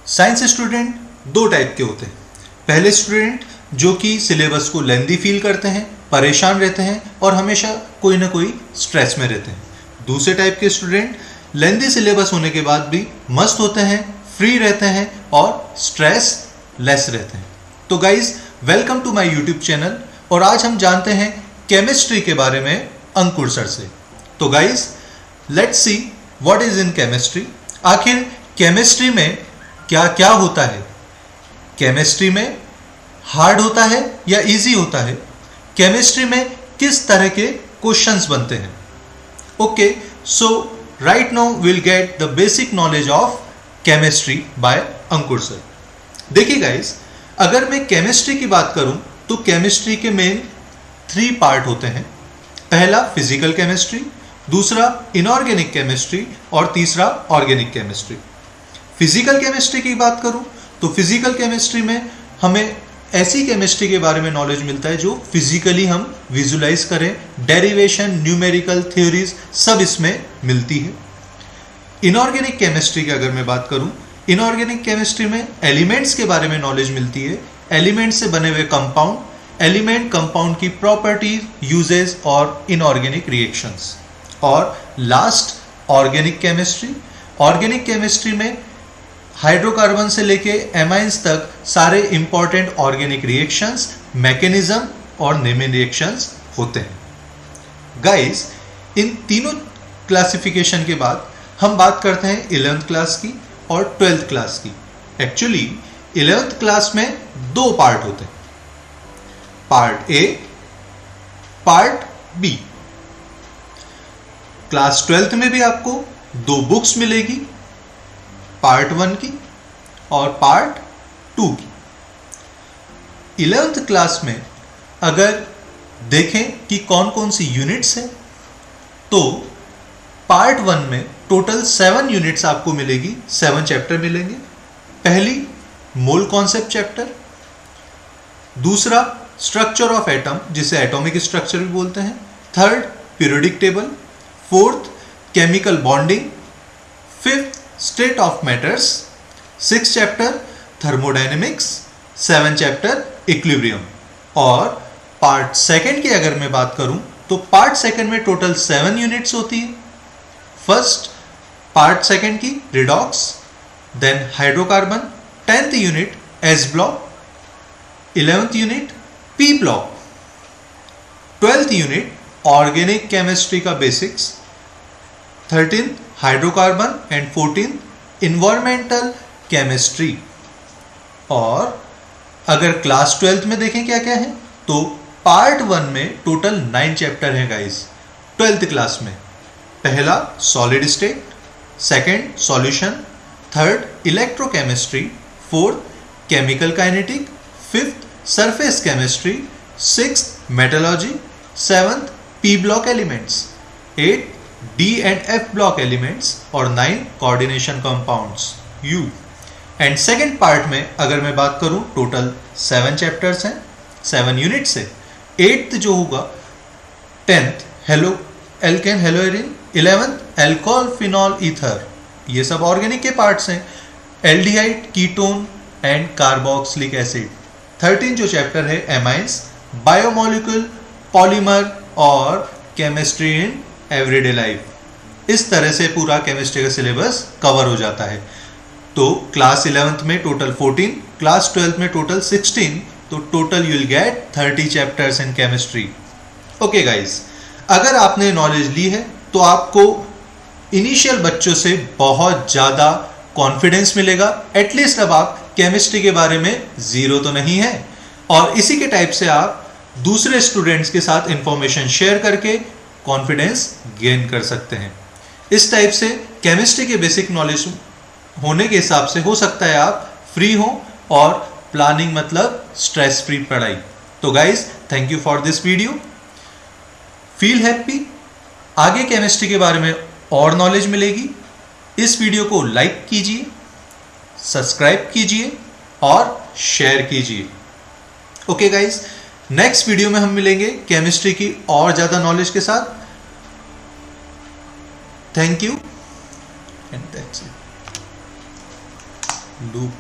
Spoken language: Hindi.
साइंस स्टूडेंट दो टाइप के होते हैं। पहले स्टूडेंट जो कि सिलेबस को लेंदी फील करते हैं, परेशान रहते हैं और हमेशा कोई ना कोई स्ट्रेस में रहते हैं। दूसरे टाइप के स्टूडेंट लेंदी सिलेबस होने के बाद भी मस्त होते हैं, फ्री रहते हैं और स्ट्रेस लेस रहते हैं। तो guys welcome to my YouTube channel और आज हम जानते हैं केमिस्ट्री के बारे में अंकुर सर से। तो guys let's see what is in chemistry. आखिर केमिस्ट्री में क्या क्या होता है, केमिस्ट्री में हार्ड होता है या इजी होता है, केमिस्ट्री में किस तरह के क्वेश्चंस बनते हैं। Okay, so right now will get the basic knowledge of chemistry bye Ankur sir. देखिए गाइस, अगर मैं केमिस्ट्री की बात करूं तो केमिस्ट्री के मेन 3 पार्ट होते हैं। पहला फिजिकल केमिस्ट्री, दूसरा इनऑर्गेनिक केमिस्ट्री और तीसरा ऑर्गेनिक केमिस्ट्री। फिजिकल केमिस्ट्री की बात करूं तो फिजिकल केमिस्ट्री में हमें ऐसी केमिस्ट्री के बारे में नॉलेज मिलता है जो फिजिकली हम विजुलाइज करें, डेरिवेशन, न्यूमेरिकल थ्योरीज सब इसमें मिलती है। इनऑर्गेनिक केमिस्ट्री की अगर मैं बात करूं, इनऑर्गेनिक केमिस्ट्री में एलिमेंट्स के बारे में नॉलेज मिलती है, एलिमेंट से बने हुए कंपाउंड, एलिमेंट कंपाउंड की प्रॉपर्टीज, यूजेस और इनऑर्गेनिक रिएक्शंस। और last organic chemistry. Organic chemistry में हाइड्रोकार्बन से लेके एमाइंस तक सारे इंपॉर्टेंट ऑर्गेनिक रिएक्शंस, मैकेनिज्म और नेमिंग रिएक्शंस होते हैं। गाइस, इन तीनों क्लासिफिकेशन के बाद हम बात करते हैं 11th क्लास की और 12th क्लास की। एक्चुअली 11th क्लास में 2 पार्ट होते हैं, part A, part B. Class 12th में भी आपको 2 बुक्स मिलेगी, पार्ट 1 की और पार्ट 2 की। 11th क्लास में अगर देखें कि कौन कौन सी यूनिट्स हैं तो पार्ट 1 में टोटल 7 यूनिट्स आपको मिलेगी, 7 चैप्टर मिलेंगे। पहली मोल कॉन्सेप्ट चैप्टर, दूसरा स्ट्रक्चर ऑफ एटम जिसे एटॉमिक स्ट्रक्चर भी बोलते हैं, third periodic table, fourth chemical bonding, fifth state of matters, 6 chapter thermodynamics, 7 chapter equilibrium. और पार्ट 2 की अगर मैं बात करूं तो पार्ट 2 में टोटल 7 यूनिट्स होती है। फर्स्ट पार्ट 2 की redox, then hydrocarbon, 10th unit S block, 11th unit P block, 12th unit organic chemistry का basics, 13th hydrocarbon and 14th environmental chemistry. और अगर क्लास 12th में देखें क्या क्या है तो पार्ट 1 में टोटल 9 चैप्टर हैं गाइस 12th क्लास में। पहला solid state, second solution, third electrochemistry, fourth chemical kinetic, fifth surface chemistry, sixth मेटलॉजी, seventh P block elements, 8 D and F block elements और 9 coordination compounds you. And second part में अगर मैं बात करूं टोटल 7 चैप्टर्स हैं, 7 यूनिट्स है। 8th जो होगा 10th halo alkane haloarene, 11th alcohol phenol ether, ये सब ऑर्गेनिक के पार्ट्स हैं, aldehyde, ketone and carboxylic acid. 13 जो चैप्टर है एमाइंस, बायोमोलिक्यूल, पॉलीमर और केमिस्ट्री इन एवरीडे लाइफ। इस तरह से पूरा केमिस्ट्री का सिलेबस कवर हो जाता है। तो क्लास 11th में टोटल 14, क्लास 12th में टोटल 16, तो total you will get 30 chapters in chemistry. Okay guys, अगर आपने नॉलेज ली है तो आपको इनिशियल बच्चों से बहुत ज़्यादा कॉन्फिडेंस मिलेगा। एटलीस्ट अब आप केमिस्ट्री के बारे में जीरो तो नहीं है और इसी के टाइप से आप दूसरे स्टूडेंट्स के साथ इंफॉर्मेशन शेयर करके कॉन्फिडेंस गेन कर सकते हैं। इस टाइप से केमिस्ट्री के बेसिक नॉलेज होने के हिसाब से हो सकता है आप फ्री हो और प्लानिंग मतलब स्ट्रेस फ्री पढ़ाई। तो guys thank you for this video, feel happy. आगे केमिस्ट्री के बारे में और नॉलेज मिलेगी। इस वीडियो को लाइक कीजिए, सब्सक्राइब कीजिए और शेयर कीजिए। ओके गाइज, नेक्स्ट वीडियो में हम मिलेंगे केमिस्ट्री की और ज़्यादा नॉलेज के साथ। Thank you and that's it. Loop